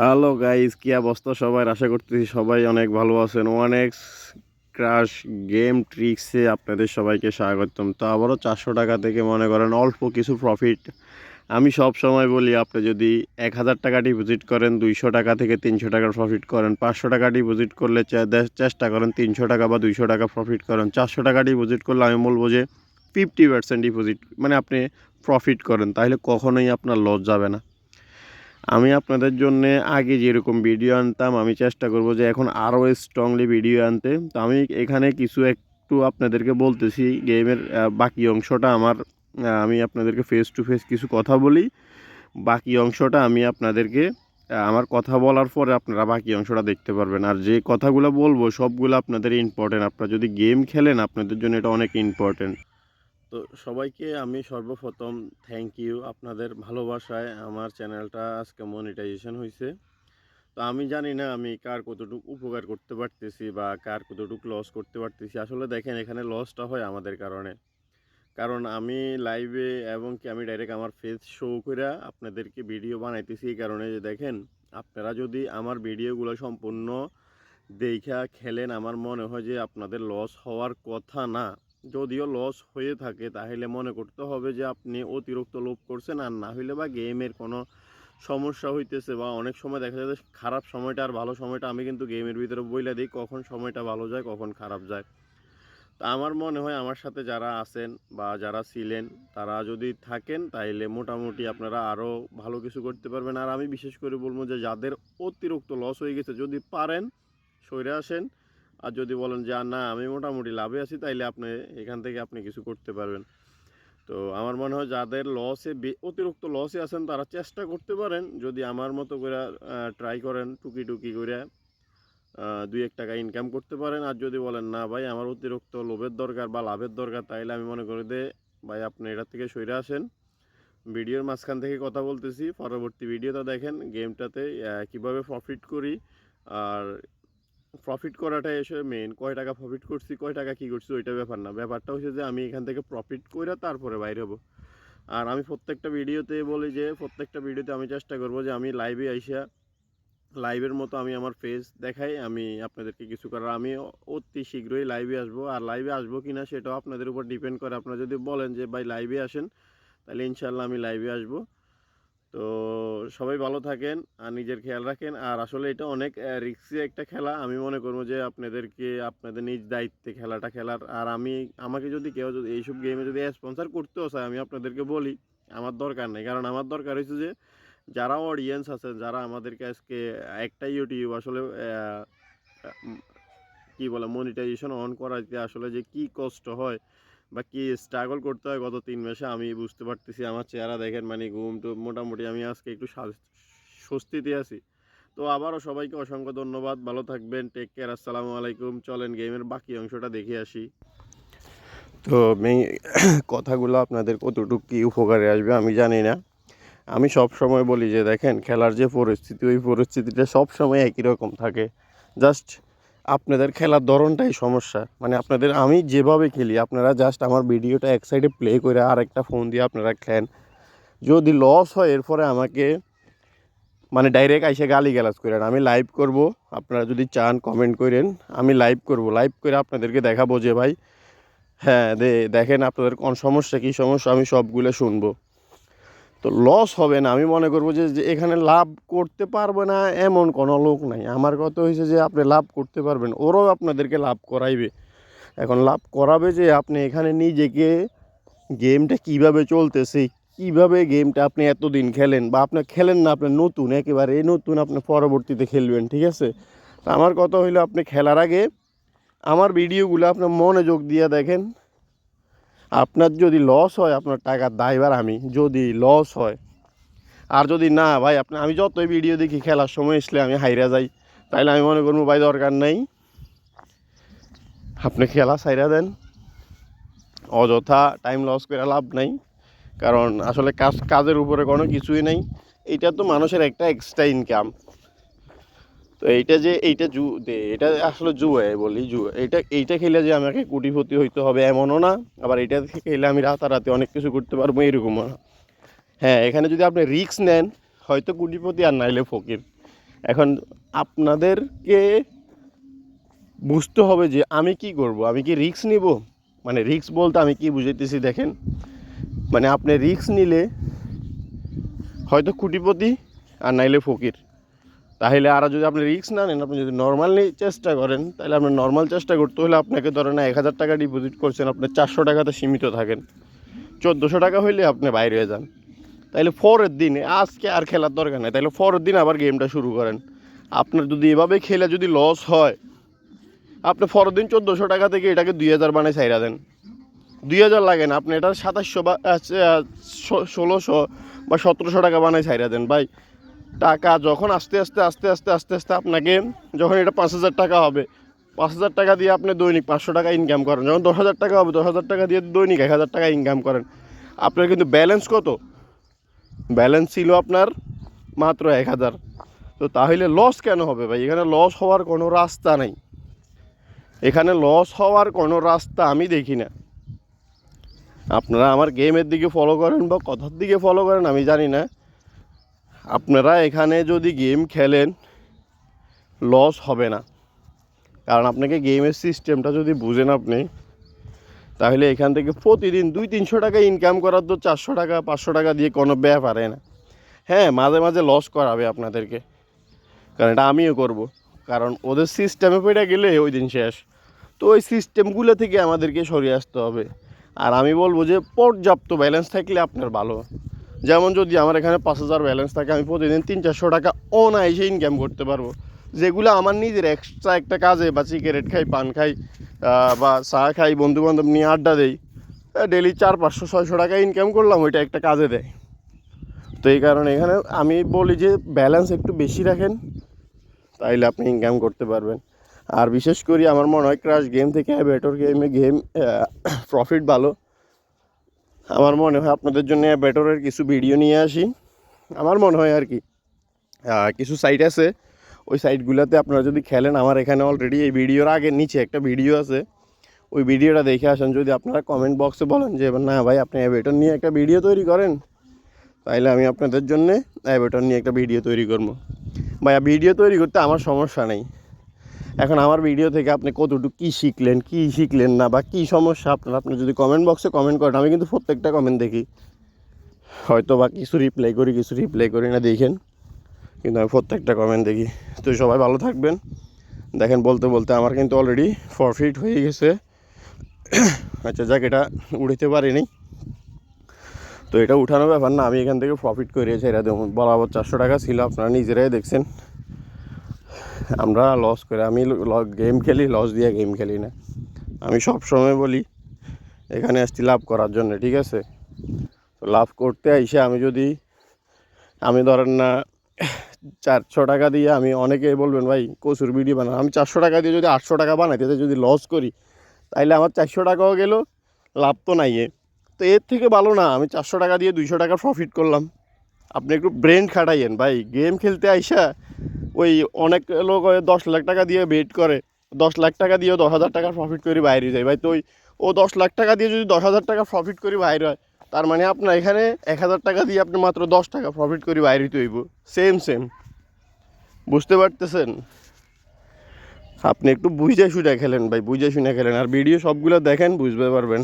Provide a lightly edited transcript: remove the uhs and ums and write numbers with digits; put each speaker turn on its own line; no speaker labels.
Hello guys, কি অবস্থা সবাই? আশা করতেছি সবাই অনেক ভালো আছেন। ওয়ান এক্স ক্রাশ গেম ট্রিক্সে আপনাদের সবাইকে স্বাগতম। তো আবারও 400 টাকা থেকে মনে করেন অল্প কিছু প্রফিট। আমি সব সময় বলি, আপনি যদি 1000 টাকা ডিপোজিট করেন, 200 টাকা থেকে 300 টাকার প্রফিট করেন। 500 টাকা ডিপোজিট করলে চেষ্টা করেন 300 টাকা বা 200 টাকা প্রফিট করেন। 400 টাকা ডিপোজিট করলে আমি বলবো যে 50% ডিপোজিট মানে আপনি প্রফিট করেন, তাহলে কখনোই আপনার লস যাবে না। আমি আপনাদের জন্য আগে যেরকম ভিডিও আনতাম, আমি চেষ্টা করব যে এখন আরও স্ট্রংলি ভিডিও আনতে। তো আমি এখানে কিছু একটু আপনাদেরকে বলতেছি গেমের বাকি অংশটা আমি আপনাদেরকে ফেস টু ফেস কিছু কথা বলি। বাকি অংশটা আমি আপনাদেরকে আমার কথা বলার পরে আপনারা বাকি অংশটা দেখতে পারবেন। আর যে কথাগুলো বলবো সবগুলো আপনাদের ইম্পর্টেন্ট। আপনারা যদি গেম খেলেন আপনাদের জন্য এটা অনেক ইম্পর্টেন্ট। তো সবাইকে আমি সর্বপ্রথম থ্যাংক ইউ। আপনাদের ভালোবাসায় আমার চ্যানেলটা আজকে মনিটাইজেশন হয়েছে। তো আমি জানি না আমি কার কতটুকু উপকার করতে পারতেছি বা কার কতটুকু লস করতে পারতেছি। আসলে দেখেন, এখানে লসটা হয় আমাদের কারণে। কারণ আমি লাইভে এবং কি আমি ডাইরেক্ট আমার ফেস শো করে আপনাদেরকে ভিডিও বানাইতেছি এই কারণে যে দেখেন, আপনারা যদি আমার ভিডিওগুলো সম্পূর্ণ দেখা খেলেন, আমার মনে হয় যে আপনাদের লস হওয়ার কথা না। যদিও লস হয়ে থাকে তাহলে মনে করতে হবে যে আপনি অতিরিক্ত লোভ করছেন, আর না হইলে বা গেমের কোনো সমস্যা হইতেছে। বা অনেক সময় দেখা যায় যে খারাপ সময়টা আর ভালো সময়টা আমি কিন্তু গেমের ভিতরে বইলা দিই, কখন সময়টা ভালো যায় কখন খারাপ যায়। তা আমার মনে হয় আমার সাথে যারা আছেন বা যারা ছিলেন তারা যদি থাকেন তাইলে মোটামুটি আপনারা আরও ভালো কিছু করতে পারবেন। আর আমি বিশেষ করে বলবো যে যাদের অতিরিক্ত লস হয়ে গেছে, যদি পারেন সইরে আসেন। আর যদি বলেন যে না আমি মোটামুটি লাভে আছি, তাইলে আপনি এখান থেকে আপনি কিছু করতে পারবেন। তো আমার মনে হয় যাদের অতিরিক্ত লসে আছেন তারা চেষ্টা করতে পারেন, যদি আমার মতো করে ট্রাই করেন টুকি টুকি করে 2-1 টাকা ইনকাম করতে পারেন। আর যদি বলেন না ভাই আমার অতিরিক্ত লোভের দরকার বা লাভের দরকার, তাইলে আমি মনে করি যে ভাই আপনি এটা থেকে সইরে আসেন। ভিডিওর মাঝখান থেকে কথা বলতেছি, পরবর্তী ভিডিওটা দেখেন গেমটাতে কিভাবে প্রফিট করি। আর প্রফিট করাটাই এসে মেইন। কয় টাকা প্রফিট করছি, কয় টাকা কী করছি ওইটা ব্যাপার না। ব্যাপারটা হচ্ছে যে আমি এখান থেকে প্রফিট করে তারপরে বাইরে হবো। আর আমি প্রত্যেকটা ভিডিওতে বলি যে প্রত্যেকটা ভিডিওতে আমি চেষ্টা করব যে আমি লাইভে আইসা লাইভের মতো আমি আমার ফেস দেখাই, আমি আপনাদেরকে কিছু করার আমি অতি শীঘ্রই লাইভে আসবো। আর লাইভে আসবো কিনা সেটাও আপনাদের উপর ডিপেন্ড করে। আপনারা যদি বলেন যে ভাই লাইভে আসেন, তাহলে ইনশাল্লাহ আমি লাইভে আসবো। তো সবাই ভালো থাকেন আর নিজের খেয়াল রাখেন। আর আসলে এটা অনেক রিস্কি একটা খেলা। আমি মনে করবো যে আপনাদেরকে আপনাদের নিজ দায়িত্বে খেলাটা খেলার। আর আমাকে যদি কেউ যদি এইসব গেমে যদি স্পন্সর করতেও চায়, আমি আপনাদেরকে বলি আমার দরকার নেই। কারণ আমার দরকার হচ্ছে যে যারা অডিয়েন্স আছেন, যারা আমাদেরকে আজকে একটা ইউটিউব আসলে কি বলে মনিটাইজেশন অন করাতে আসলে যে কি কষ্ট হয় বা কি স্ট্রাগল করতে হয় গত 3 মাসে, আমি বুঝতে পারতেছি। আমার চেহারা দেখেন, মানে ঘুম তো মোটামুটি আমি আজকে একটু স্বস্তিতে আছি। তো আবারও সবাইকে অসংখ্য ধন্যবাদ। ভালো থাকবেন, টেক কেয়ার, আসসালামু আলাইকুম। চলেন গেমের বাকি অংশটা দেখে আসি। তো আমি কথাগুলো আপনাদের কতটুকু কী উপকারে আসবে আমি জানি না। আমি সব সময় বলি যে দেখেন, খেলার যে পরিস্থিতি ওই পরিস্থিতিটা সব সময় একই রকম থাকে। জাস্ট আপনাদের খেলার ধরনটাই সমস্যা। মানে আমি যেভাবে খেলি, আপনারা জাস্ট আমার ভিডিওটা এক সাইডে প্লে করে আরেকটা ফোন দিয়ে আপনারা খেলেন। যদি লস হয় এরপরে আমাকে মানে ডাইরেক্ট আইসে গালিগালাজ করেন। আমি লাইভ করব, আপনারা যদি চান কমেন্ট করেন, আমি লাইভ করব। লাইভ করে আপনাদেরকে দেখাবো যে ভাই হ্যাঁ দেখেন আপনাদের কোন সমস্যা কী সমস্যা, আমি সবগুলো শুনবো। তো লস হবে না। আমি মনে করবো যে এখানে লাভ করতে পারবে না এমন কোনো লোক নাই। আমার কথা হয়েছে যে আপনি লাভ করতে পারবেন, ওরাও আপনাদেরকে লাভ করাইবে। এখন লাভ করাবে যে আপনি এখানে নিজেকে গেমটা কিভাবে চলতেছে, কিভাবে গেমটা আপনি এতদিন খেলেন বা আপনি খেলেন না, আপনি নতুন একেবারে নতুন, আপনি পরবর্তীতে খেলবেন, ঠিক আছে? তো আমার কথা হইলো আপনি খেলার আগে আমার ভিডিওগুলো আপনার মনোযোগ দিয়ে দেখেন। আপনার যদি লস হয় আপনার টাকার দায়ভার আমি, যদি লস হয়। আর যদি না ভাই আমি যতই ভিডিও দেখি খেলার সময় আসলে আমি হাইরা যাই, তাইলে আমি মনে করবো ভাই দরকার নেই, আপনি খেলা ছাইরা দেন। অযথা টাইম লস করে লাভ নাই। কারণ আসলে কাজের উপরে কোনো কিছুই নেই। এইটা তো মানুষের একটা এক্সট্রা ইনকাম। তো এটা আসলে জুয়া, বলি জুয়া। এইটা খেলে যে আমাকে কোটিপতি হইতে হবে এমনও না, আবার এইটা খেলে আমি রাতারাতি অনেক কিছু করতে পারবো এরকমও না। হ্যাঁ, এখানে যদি আপনি রিস্ক নেন হয়তো কোটিপতি আর নাইলে ফকির। এখন আপনাদেরকে বুঝতে হবে যে আমি কি করব, আমি কি রিস্ক নিব। মানে রিস্ক বলতে আমি কি বুঝাইতেছি দেখেন, মানে আপনি রিস্ক নিলে হয়তো কোটিপতি আর নাইলে ফকির। তাহলে আর যদি আপনি রিস্ক না নেন, আপনি যদি নর্মালি চেষ্টা করেন, তাহলে আপনার নর্মাল চেষ্টা করতে হলে আপনাকে ধরেন 1,000 টাকা ডিপোজিট করছেন, আপনি 400 টাকাতে সীমিত থাকেন, 1400 টাকা হইলে আপনি বাইরে হয়ে যান। তাইলে পরের দিন, আজকে আর খেলার দরকার নেই, তাইলে পরের দিন আবার গেমটা শুরু করেন। আপনার যদি এভাবে খেলে যদি লস হয়, আপনি পরের দিন 1400 টাকা থেকে এটাকে 2000 বানায় ছাইরা দেন। 2000 লাগে না, আপনি এটা 2700 বা 1600 বা 1700 টাকা বানায় ছাইরা দেন ভাই। টাকা যখন আস্তে আস্তে আস্তে আস্তে আস্তে আস্তে আপনাকে, যখন এটা 5000 টাকা হবে, 5000 টাকা দিয়ে আপনি দৈনিক 500 টাকা ইনকাম করেন, যখন 10,000 টাকা হবে 10,000 টাকা দিয়ে দৈনিক 1000 টাকা ইনকাম করেন, আপনার কিন্তু ব্যালেন্স কত, ব্যালেন্স ছিল আপনার মাত্র 1000। তো তাহলে লস কেন হবে ভাই? এখানে লস হওয়ার কোনো রাস্তা নেই, এখানে লস হওয়ার কোনো রাস্তা আমি দেখি না। আপনারা আমার গেমের দিকে ফলো করেন বা কথার দিকে ফলো করেন আমি জানি না, আপনারা এখানে যদি গেম খেলেন লস হবে না। কারণ আপনাকে গেমের সিস্টেমটা যদি বুঝেন আপনি, তাহলে এখান থেকে প্রতিদিন 200-300 টাকা ইনকাম করার তো 400 টাকা 500 টাকা দিয়ে কোনো ব্যাপারে না। হ্যাঁ, মাঝে মাঝে লস করাবে আপনাদেরকে, কারণ এটা আমিও করব, কারণ ওদের সিস্টেমে পড়ে গেলে ওই দিন শেষ। তো ওই সিস্টেমগুলো থেকে আমাদেরকে সরিয়ে আসতে হবে। আর আমি বলবো যে পর্যাপ্ত ব্যালেন্স থাকলে আপনার ভালো। যেমন যদি আমার এখানে 5000 ব্যালেন্স থাকে, আমি প্রতিদিন 300-400 টাকা অনায়াসে ইনকাম করতে পারবো, যেগুলো আমার নিজের এক্সট্রা একটা কাজে বা সিগারেট খাই, পান খাই, বা চা খাই, বন্ধুবান্ধব নিয়ে আড্ডা দেই, ডেলি 400-500-600 টাকা ইনকাম করলাম, ওইটা একটা কাজে দেয়। তো এই কারণে এখানে আমি বলি যে ব্যালেন্স একটু বেশি রাখেন, তাইলে আপনি ইনকাম করতে পারবেন। আর বিশেষ করে আমার মনে হয় ক্রাশ গেম থেকে বেটর গেম প্রফিট ভালো। আমার মনে হয় আপনাদের জন্য বেটরের কিছু ভিডিও নিয়ে আসি। আমার মনে হয় আর কি, কিছু সাইট আছে, ওই সাইটগুলোতে আপনারা যদি খেলেন, আমার এখানে অলরেডি এই ভিডিওর আগে নিচে একটা ভিডিও আছে, ওই ভিডিওটা দেখে আসেন। যদি আপনারা কমেন্ট বক্সে বলেন যে না ভাই আপনি বেটর নিয়ে একটা ভিডিও তৈরি করেন, তাইলে আমি আপনাদের জন্যে বেটর নিয়ে একটা ভিডিও তৈরি করবো। ভাই ভিডিও তৈরি করতে আমার সমস্যা নেই। এখন আমার ভিডিও থেকে আপনি কতটুকু কী শিখলেন না, বা কী সমস্যা আপনার, আপনি যদি কমেন্ট বক্সে কমেন্ট করেন, আমি কিন্তু প্রত্যেকটা কমেন্ট দেখি। হয়তো বা কিছু রিপ্লাই করি না, দেখেন, কিন্তু আমি প্রত্যেকটা কমেন্ট দেখি। তো সবাই ভালো থাকবেন। দেখেন বলতে বলতে আমার কিন্তু অলরেডি প্রফিট হয়ে গেছে। আচ্ছা যাক, এটা উঠাতে পারিনি, তো এটা উঠানোর ব্যাপার না, আমি এখান থেকে প্রফিট করিয়েছি। এটা দেখুন বরাবর 400 টাকা ছিল, আপনারা নিজেরাই দেখছেন। আমরা লস করে, আমি গেম খেলি, লস দিয়ে গেম খেলি না। আমি সব সময় বলি এখানে আসছি লাভ করার জন্য, ঠিক আছে? তো লাভ করতে আইসে আমি ধরেন না 400 টাকা দিয়ে, আমি অনেকেই বলবেন ভাই কচুর ভিডিও বানান, আমি 400 টাকা দিয়ে যদি 800 টাকা বানাইতে যদি লস করি, তাইলে আমার 400 টাকাও গেল, লাভ তো নাই। তো এর থেকে ভালো না আমি 400 টাকা দিয়ে 200 টাকা প্রফিট করলাম। আপনি একটু ব্রেন খাটাইয়েন ভাই। গেম খেলতে আইসা ওই অনেক লোক 10 লাখ টাকা দিয়ে বেট করে, 10 লাখ টাকা দিয়েও 10,000 টাকা প্রফিট করে বাইরে যায় ভাই। তো ও 10 লাখ টাকা দিয়ে যদি 10,000 টাকা প্রফিট করে বাইরে হয়, তার মানে আপনার এখানে 1,000 টাকা দিয়ে আপনি মাত্র 10 টাকা প্রফিট করে বাইরে তৈব। সেম বুঝতে পারতেছেন? আপনি একটু বুঝে শুনে খেলেন ভাই, বুঝে শুনে খেলেন, আর ভিডিও সবগুলো দেখেন, বুঝতে পারবেন।